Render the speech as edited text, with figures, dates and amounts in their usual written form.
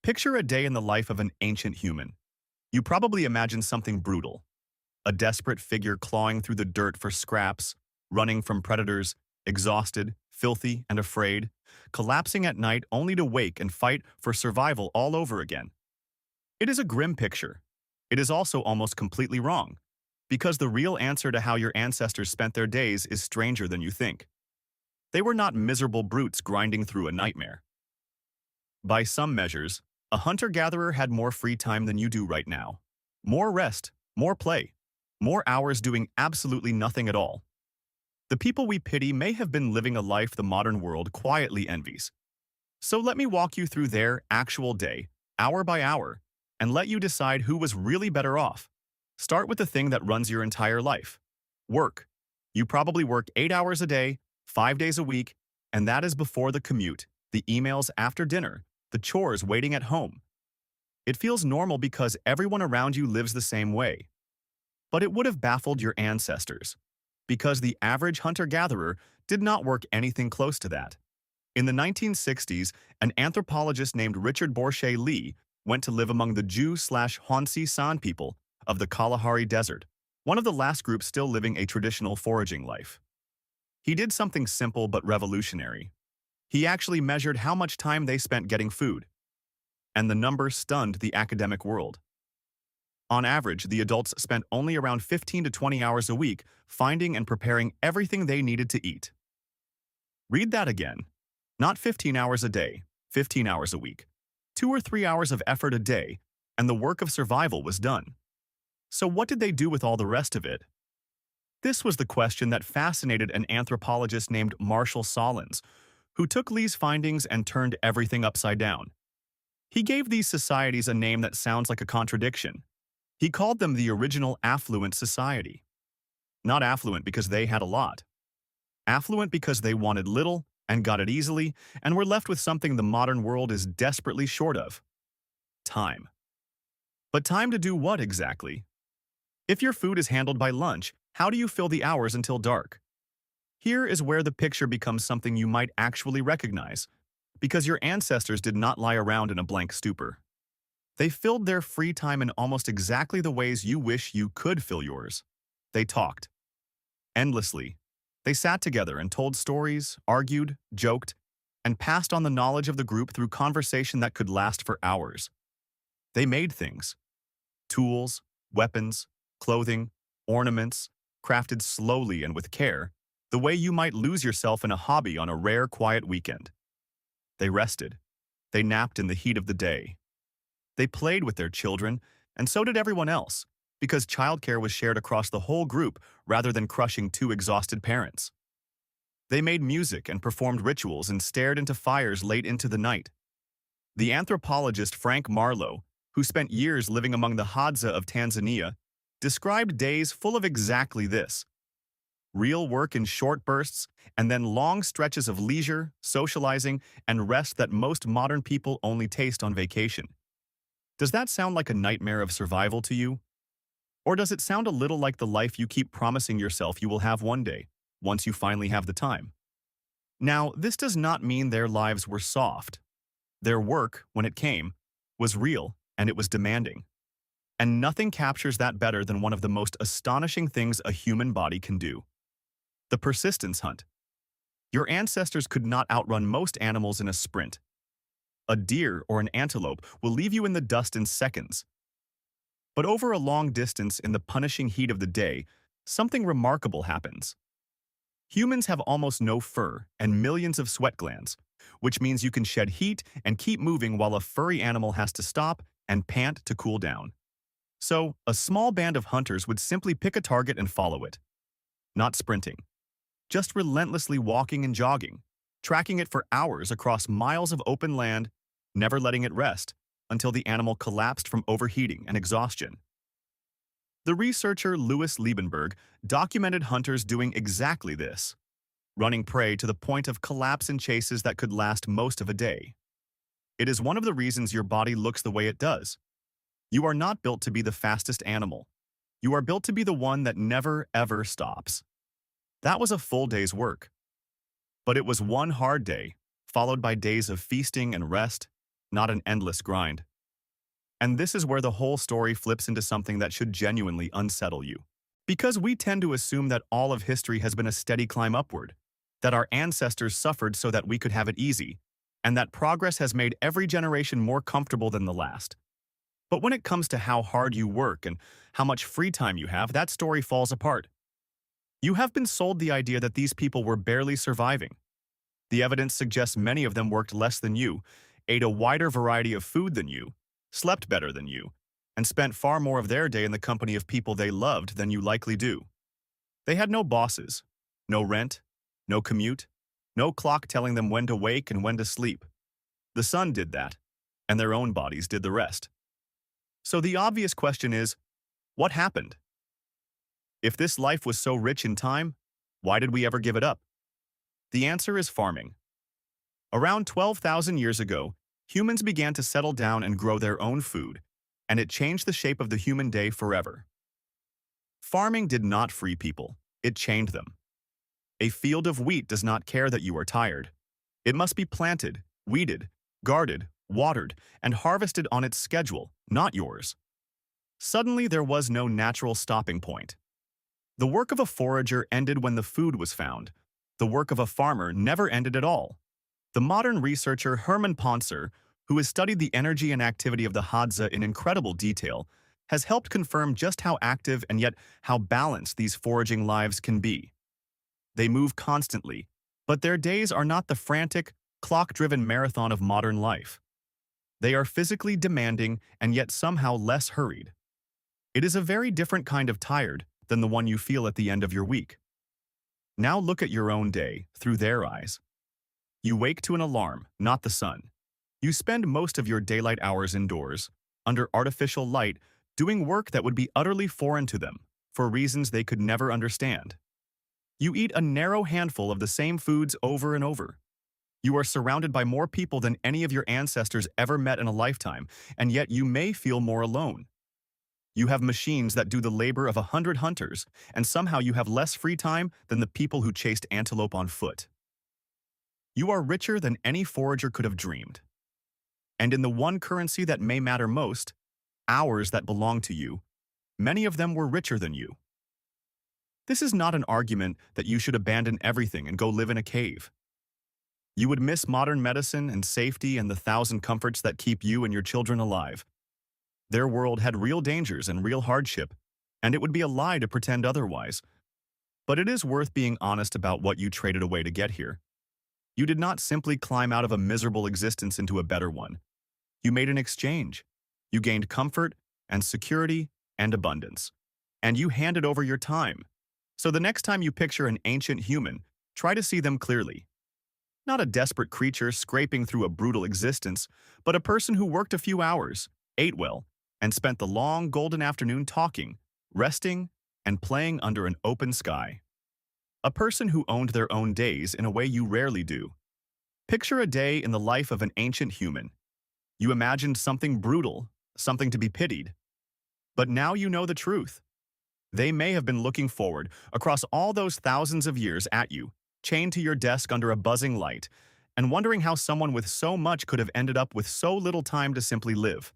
Picture a day in the life of an ancient human. You probably imagine something brutal. A desperate figure clawing through the dirt for scraps, running from predators, exhausted, filthy, and afraid, collapsing at night only to wake and fight for survival all over again. It is a grim picture. It is also almost completely wrong, because the real answer to how your ancestors spent their days is stranger than you think. They were not miserable brutes grinding through a nightmare. By some measures, a hunter-gatherer had more free time than you do right now. More rest, more play, more hours doing absolutely nothing at all. The people we pity may have been living a life the modern world quietly envies. So let me walk you through their actual day, hour by hour, and let you decide who was really better off. Start with the thing that runs your entire life. Work. You probably work 8 hours a day, 5 days a week, and that is before the commute, the emails after dinner, the chores waiting at home. It feels normal because everyone around you lives the same way. But it would have baffled your ancestors, because the average hunter-gatherer did not work anything close to that. In the 1960s, an anthropologist named Richard Borshay Lee went to live among the Jew/Hansi San people of the Kalahari Desert, one of the last groups still living a traditional foraging life. He did something simple but revolutionary. He actually measured how much time they spent getting food, and the number stunned the academic world. On average, the adults spent only around 15 to 20 hours a week finding and preparing everything they needed to eat. Read that again. Not 15 hours a day, 15 hours a week. 2 or 3 hours of effort a day, and the work of survival was done. So what did they do with all the rest of it? This was the question that fascinated an anthropologist named Marshall Solins, who took Lee's findings and turned everything upside down. He gave these societies a name that sounds like a contradiction. He called them the original affluent society. Not affluent because they had a lot. Affluent because they wanted little and got it easily and were left with something the modern world is desperately short of: time. But time to do what exactly? If your food is handled by lunch, how do you fill the hours until dark? Here is where the picture becomes something you might actually recognize, because your ancestors did not lie around in a blank stupor. They filled their free time in almost exactly the ways you wish you could fill yours. They talked. Endlessly. They sat together and told stories, argued, joked, and passed on the knowledge of the group through conversation that could last for hours. They made things. Tools, weapons, clothing, ornaments, crafted slowly and with care, the way you might lose yourself in a hobby on a rare, quiet weekend. They rested. They napped in the heat of the day. They played with their children, and so did everyone else, because childcare was shared across the whole group rather than crushing two exhausted parents. They made music and performed rituals and stared into fires late into the night. The anthropologist Frank Marlowe, who spent years living among the Hadza of Tanzania, described days full of exactly this: real work in short bursts, and then long stretches of leisure, socializing, and rest that most modern people only taste on vacation. Does that sound like a nightmare of survival to you? Or does it sound a little like the life you keep promising yourself you will have one day, once you finally have the time? Now, this does not mean their lives were soft. Their work, when it came, was real and it was demanding. And nothing captures that better than one of the most astonishing things a human body can do: the persistence hunt. Your ancestors could not outrun most animals in a sprint. A deer or an antelope will leave you in the dust in seconds. But over a long distance in the punishing heat of the day, something remarkable happens. Humans have almost no fur and millions of sweat glands, which means you can shed heat and keep moving while a furry animal has to stop and pant to cool down. So, a small band of hunters would simply pick a target and follow it. Not sprinting. Just relentlessly walking and jogging, tracking it for hours across miles of open land, never letting it rest until the animal collapsed from overheating and exhaustion. The researcher Louis Liebenberg documented hunters doing exactly this, running prey to the point of collapse in chases that could last most of a day. It is one of the reasons your body looks the way it does. You are not built to be the fastest animal. You are built to be the one that never, ever stops. That was a full day's work. But it was one hard day, followed by days of feasting and rest, not an endless grind. And this is where the whole story flips into something that should genuinely unsettle you. Because we tend to assume that all of history has been a steady climb upward, that our ancestors suffered so that we could have it easy, and that progress has made every generation more comfortable than the last. But when it comes to how hard you work and how much free time you have, that story falls apart. You have been sold the idea that these people were barely surviving. The evidence suggests many of them worked less than you, ate a wider variety of food than you, slept better than you, and spent far more of their day in the company of people they loved than you likely do. They had no bosses, no rent, no commute, no clock telling them when to wake and when to sleep. The sun did that, and their own bodies did the rest. So the obvious question is, what happened? If this life was so rich in time, why did we ever give it up? The answer is farming. Around 12,000 years ago, humans began to settle down and grow their own food, and it changed the shape of the human day forever. Farming did not free people, it chained them. A field of wheat does not care that you are tired. It must be planted, weeded, guarded, watered, and harvested on its schedule, not yours. Suddenly there was no natural stopping point. The work of a forager ended when the food was found. The work of a farmer never ended at all. The modern researcher Hermann Ponzer, who has studied the energy and activity of the hadza in incredible detail, has helped confirm just how active and yet how balanced these foraging lives can be. They move constantly, but their days are not the frantic, clock-driven marathon of modern life. They are physically demanding and yet somehow less hurried. It is a very different kind of tired than the one you feel at the end of your week. Now look at your own day through their eyes. You wake to an alarm, not the sun. You spend most of your daylight hours indoors, under artificial light, doing work that would be utterly foreign to them, for reasons they could never understand. You eat a narrow handful of the same foods over and over. You are surrounded by more people than any of your ancestors ever met in a lifetime, and yet you may feel more alone. You have machines that do the labor of 100 hunters, and somehow you have less free time than the people who chased antelope on foot. You are richer than any forager could have dreamed. And in the one currency that may matter most, hours that belong to you, many of them were richer than you. This is not an argument that you should abandon everything and go live in a cave. You would miss modern medicine and safety and the thousand comforts that keep you and your children alive. Their world had real dangers and real hardship, and it would be a lie to pretend otherwise. But it is worth being honest about what you traded away to get here. You did not simply climb out of a miserable existence into a better one. You made an exchange. You gained comfort and security and abundance. And you handed over your time. So the next time you picture an ancient human, try to see them clearly. Not a desperate creature scraping through a brutal existence, but a person who worked a few hours, ate well, and spent the long golden afternoon talking, resting, and playing under an open sky. A person who owned their own days in a way you rarely do. Picture a day in the life of an ancient human. You imagined something brutal, something to be pitied. But now you know the truth. They may have been looking forward across all those thousands of years at you, chained to your desk under a buzzing light, and wondering how someone with so much could have ended up with so little time to simply live.